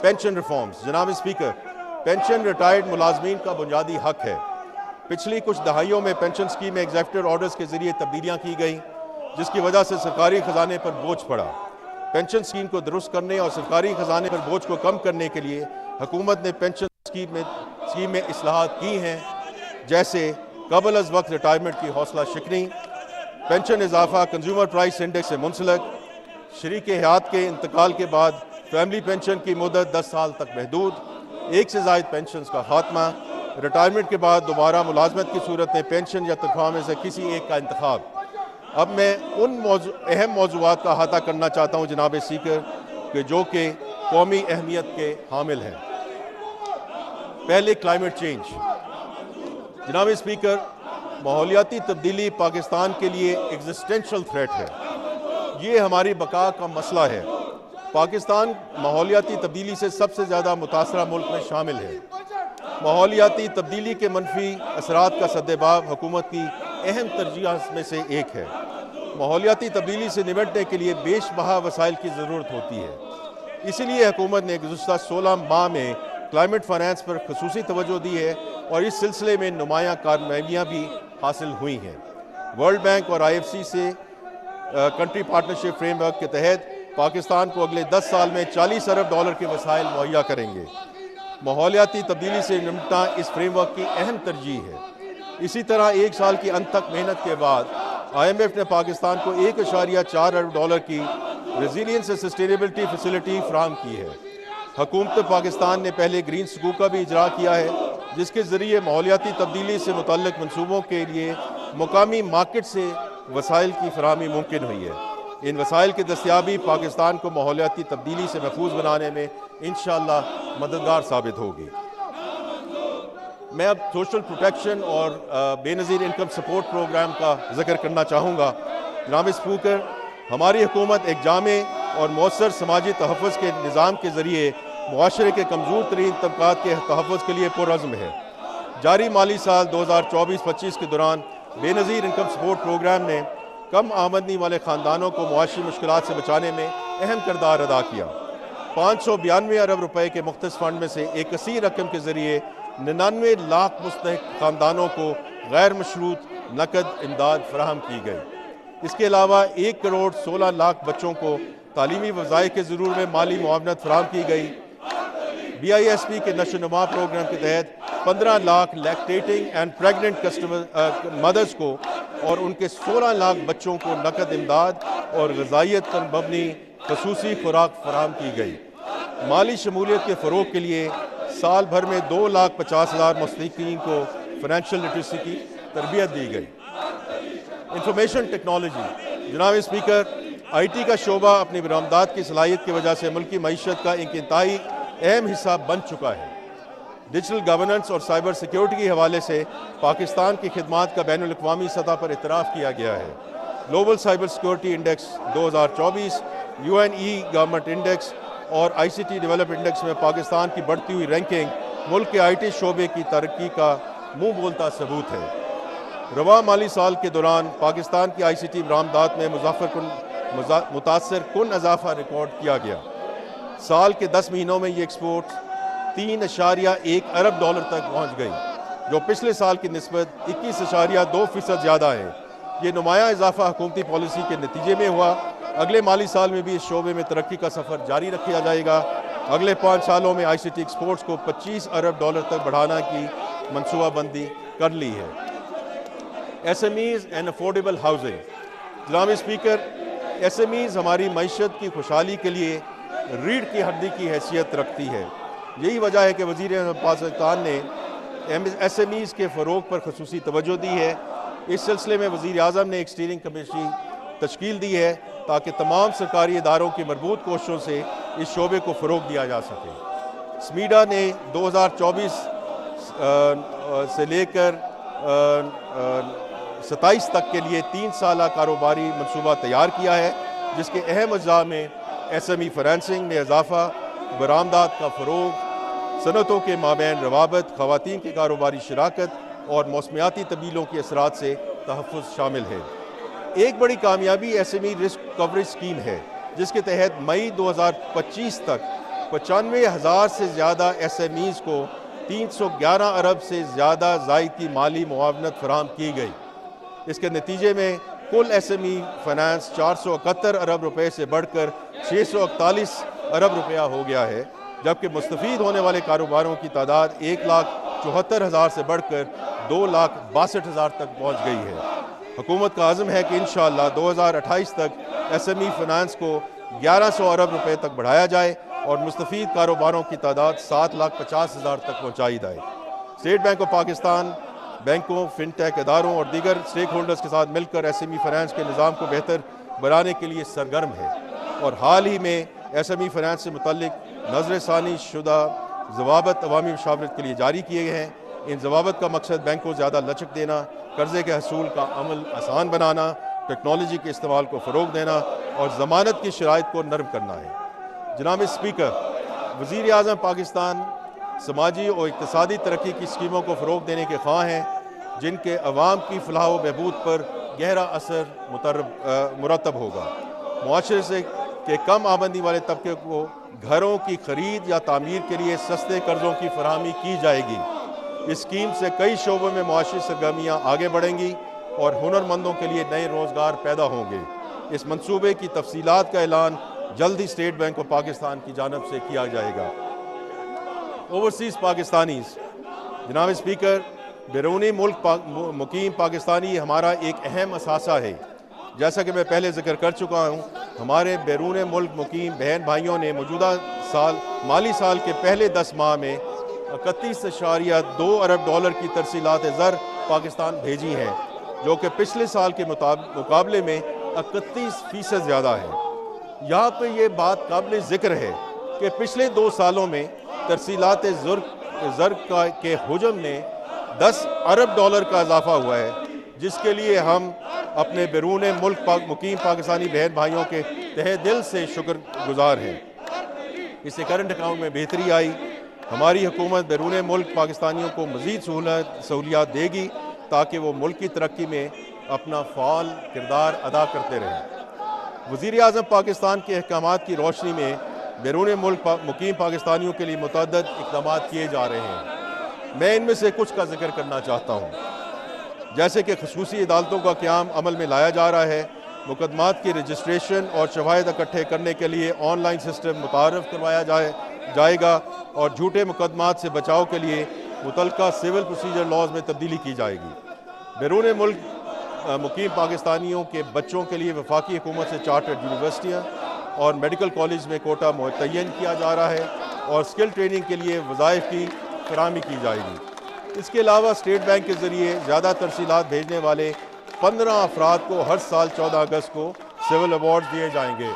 Pension reforms. जनाब speaker, pension retired मुलाजमीन का बुनियादी हक है। पिछली कुछ दहाइयों में पेंशन स्कीम में एग्जीक्यूटिव ऑर्डर्स के जरिए तब्दीलियाँ की गई, जिसकी वजह से सरकारी खजाने पर बोझ पड़ा। पेंशन स्कीम को दुरुस्त करने और सरकारी खजाने पर बोझ को कम करने के लिए हुकूमत ने पेंशन स्कीम में इस्लाहात की हैं, जैसे कबल अज वक्त रिटायरमेंट की हौसला शिकनी, पेंशन इजाफा कंज्यूमर प्राइस इंडेक्स से मुंसलक, शरीक हयात के इंतकाल के बाद फैमिली पेंशन की मुद्दत 10 साल तक महदूद, एक से ज़ायद पेंशन का खात्मा, रिटायरमेंट के बाद दोबारा मुलाजमत की सूरत में पेंशन या तनख्वाह में से किसी एक का इंतखाब। अब मैं उन अहम मौज़ूआत का अहाता करना चाहता हूँ जनाब स्पीकर, कि जो कि कौमी अहमियत के हामिल हैं। पहले क्लाइमेट चेंज। जनाब स्पीकर, माहौलियाती तब्दीली पाकिस्तान के लिए एग्जिस्टेंशियल थ्रेट है। ये हमारी बका का मसला है। पाकिस्तान माहौलियाती तब्दीली से सबसे ज़्यादा मुतासरा मुल्क में शामिल है। माहौलियाती तब्दीली के मनफी असरात का सद्देबाब हुकूमत की अहम तरजीहात में से एक है। माहौलियाती तब्दीली से निपटने के लिए बेशबहा वसाइल की ज़रूरत होती है। इसीलिए हुकूमत ने गुज़श्ता 16 माह में क्लाइमेट फाइनेंस पर खसूसी तवज्जो दी है और इस सिलसिले में नुमायाँ कामयाबियाँ भी हासिल हुई हैं। वर्ल्ड बैंक और IFC से कंट्री पार्टनरशिप फ्रेमवर्क के तहत पाकिस्तान को अगले 10 साल में $40 अरब के वसाइल मुहैया करेंगे। माहौलियाती तब्दीली से निपटना इस फ्रेमवर्क की अहम तरजीह है। इसी तरह एक साल की अंत तक मेहनत के बाद IMF ने पाकिस्तान को $1.4 अरब की रेजिलियंस एंड सस्टेनेबिलिटी फैसिलिटी फराहम की है। हुकूमत पाकिस्तान ने पहले ग्रीन सकूक का भी इजरा किया है, जिसके ज़रिए माहौलियाती तब्दीली से मुतल्लिक़ मनसूबों के लिए मुकामी मार्केट से वसाइल की फराहमी मुमकिन हुई है। इन वसाइल की दस्तयाबी पाकिस्तान को माहौलियाती तब्दीली से महफूज बनाने में इंशाअल्लाह मददगार साबित होगी। मैं अब सोशल प्रोटेक्शन और बेनज़ीर इनकम सपोर्ट प्रोग्राम का जिक्र करना चाहूँगा। जनाब स्पीकर, हमारी हुकूमत एक जामे और मौसर समाजी तहफ़्फ़ुज़ के निज़ाम के ज़रिए मुआशरे के कमज़ोर तरीन तबक़ात के तहफ़्फ़ुज़ के लिए पुरअज़्म है। जारी माली साल 2024-25 के दौरान बेनज़ीर इनकम सपोर्ट प्रोग्राम ने कम आमदनी वाले ख़ानदानों को मुआशी मुश्किलात से बचाने में अहम किरदार अदा किया। 592 अरब रुपए के मुख्तस फ़ंड में से एक कसीर रकम के ज़रिए 99 लाख मुस्तहिक़ ख़ानदानों को गैर मशरूत नकद इमदाद फराहम की गई। इसके अलावा 1 करोड़ 16 लाख बच्चों को तालीमी वज़ाइफ के ज़रूर में माली मुआवनत फराहम की गई। BISP के नशोनुमा प्रोग्राम के तहत 15 lakh lactating and pregnant mothers को और उनके 16 लाख बच्चों को नकद इमदाद और ग़िज़ाइयत पर मबनी खसूसी खुराक फराहम की गई। माली शमूलियत के फ़रोग़ के लिए साल भर में 2,50,000 मुस्तहिक़ीन को फाइनेंशियल लिटरेसी की तरबियत दी गई। Information technology. जनाब स्पीकर, IT का शोबा अपनी बरामदात की सलाहियत की वजह से मुल्क की मईशत का एक इंतहाई अहम हिस्सा बन चुका है। डिजिटल गवर्नेंस और साइबर सिक्योरिटी के हवाले से पाकिस्तान की खिदमात का बैनुल अक़वामी सतह पर इतराफ़ किया गया है। Global cyber security index 2024, UNE government index और ICT डेवलप इंडेक्स में पाकिस्तान की बढ़ती हुई रैंकिंग मुल्क के IT शोबे की तरक्की का मुँह बोलता सबूत है। रवा माली साल के दौरान पाकिस्तान की ICT बरामदात में मुतासर कुन इजाफा रिकॉर्ड किया गया। साल के 10 महीनों में ये एक्सपोर्ट $3.1 अरब तक पहुँच गई, जो पिछले साल की निस्बत 21.2% ज़्यादा है। ये नुमाया इजाफा हुकूमती पॉलिसी के नतीजे में हुआ। अगले माली साल में भी इस शोबे में तरक्की का सफ़र जारी रखा जाएगा। अगले 5 सालों में ICT एक्सपोर्ट्स को $25 अरब तक बढ़ाने की मनसूबाबंदी कर ली है। SMEs and affordable housing. जनाब स्पीकर, SMEs हमारी मईशत की खुशहाली के लिए रीढ़ की हड्डी की हैसियत रखती है। यही वजह है कि वज़ीर पाकिस्तान ने SMEs के फ़रोग़ पर खसूसी तवज्जो दी है। इस सिलसिले में वज़ीर आज़म ने एक स्टीयरिंग कमेटी तश्कील दी है ताकि तमाम सरकारी इदारों की मरबूत कोशिशों से इस शोबे को फ़रोग़ दिया जा सके। SMEDA ने 2024 से लेकर 27 तक के लिए 3 साला कारोबारी मनसूबा तैयार किया है, जिसके अहम अज़्ज़ा में SME फाइनेंसिंग में इजाफा, बरामदात का फ़रोग़, सनतों के माबैन रवाबत, ख़वातीन की कारोबारी शराकत और मौसमियाती तब्दीलियों के असरात से तहफ़्फ़ुज़ शामिल है। एक बड़ी कामयाबी SME रिस्क कवरेज स्कीम है, जिसके तहत मई 2025 तक 95,000 سے زیادہ SMEs کو 311 ارب سے زیادہ زائد کی مالی معاونت فراہم کی گئی۔ اس کے نتیجے میں کل SME فنانس 471 ارب روپے سے بڑھ کر 641 ارب روپیہ ہو گیا ہے، جبکہ مستفید ہونے والے کاروباروں کی تعداد 1,74,000 سے بڑھ کر 2,62,000 تک پہنچ گئی ہے۔ حکومت کا عزم ہے کہ انشاءاللہ 2028 تک SME فنانس کو 1,100 ارب روپے تک بڑھایا جائے اور مستفید کاروباروں کی تعداد 7,50,000 تک پہنچائی جائے۔ اسٹیٹ بینک آف پاکستان بینکوں، فن ٹیک اداروں اور دیگر اسٹیک ہولڈرز کے ساتھ مل کر SME فنانس کے نظام کو بہتر بنانے کے لیے سرگرم ہے، اور حال ہی میں SME فنانس سے متعلق نظر ثانی شدہ ضوابط عوامی مشاورت کے لیے جاری کیے گئے ہیں۔ ان ضوابط کا مقصد بینک کو زیادہ لچک دینا، قرضے کے حصول کا عمل آسان بنانا، ٹیکنالوجی کے استعمال کو فروغ دینا اور ضمانت کی شرائط کو نرم کرنا ہے۔ جناب اسپیکر، وزیر اعظم پاکستان سماجی اور اقتصادی ترقی کی اسکیموں کو فروغ دینے کے خواہاں ہیں، جن کے عوام کی فلاح و بہبود پر گہرا اثر مرتب ہوگا۔ معاشرے سے کہ کم آمدنی والے طبقے کو گھروں کی خرید یا تعمیر کے لیے سستے قرضوں کی فراہمی کی جائے گی۔ اس اسکیم سے کئی شعبوں میں معاشی سرگرمیاں آگے بڑھیں گی اور ہنرمندوں کے لیے نئے روزگار پیدا ہوں گے۔ اس منصوبے کی تفصیلات کا اعلان جلد ہی اسٹیٹ بینک آف پاکستان کی جانب سے کیا جائے گا۔ اوورسیز پاکستانیز، جناب اسپیکر، بیرونی ملک مقیم پاکستانی ہمارا ایک اہم اثاثہ ہے۔ جیسا کہ میں پہلے ذکر کر چکا ہوں، ہمارے بیرون ملک مقیم بہن بھائیوں نے موجودہ مالی سال کے پہلے 10 ماہ میں 31.2 ارب ڈالر کی ترسیلات زر پاکستان بھیجی ہیں، جو کہ پچھلے سال کے مقابلے میں 31% زیادہ ہے۔ یہاں پہ یہ بات قابل ذکر ہے کہ پچھلے 2 سالوں میں ترسیلات زر کے حجم میں 10 ارب ڈالر کا اضافہ ہوا ہے، جس کے لیے ہم اپنے بیرون ملک مقیم پاکستانی بہن بھائیوں کے تہہ دل سے شکر گزار ہیں۔ اس سے کرنٹ اکاؤنٹ میں بہتری آئی۔ ہماری حکومت بیرون ملک پاکستانیوں کو مزید سہولیات دے گی تاکہ وہ ملک کی ترقی میں اپنا فعال کردار ادا کرتے رہیں۔ وزیر اعظم پاکستان کے احکامات کی روشنی میں بیرون ملک مقیم پاکستانیوں کے لیے متعدد اقدامات کیے جا رہے ہیں۔ میں ان میں سے کچھ کا ذکر کرنا چاہتا ہوں، جیسے کہ خصوصی عدالتوں کا قیام عمل میں لایا جا رہا ہے، مقدمات کی رجسٹریشن اور شواہد اکٹھے کرنے کے لیے آن لائن سسٹم متعارف کروایا جائے گا اور جھوٹے مقدمات سے بچاؤ کے لیے متعلقہ سول پروسیجر لاز میں تبدیلی کی جائے گی۔ بیرون ملک مقیم پاکستانیوں کے بچوں کے لیے وفاقی حکومت سے چارٹرڈ یونیورسٹیاں اور میڈیکل کالج میں کوٹا متعین کیا جا رہا ہے اور اسکل ٹریننگ کے لیے وظائف کی فراہمی کی جائے گی۔ اس کے علاوہ اسٹیٹ بینک کے ذریعے زیادہ ترسیلات بھیجنے والے 15 افراد کو ہر سال 14 اگست کو سول ایوارڈ دیے جائیں گے۔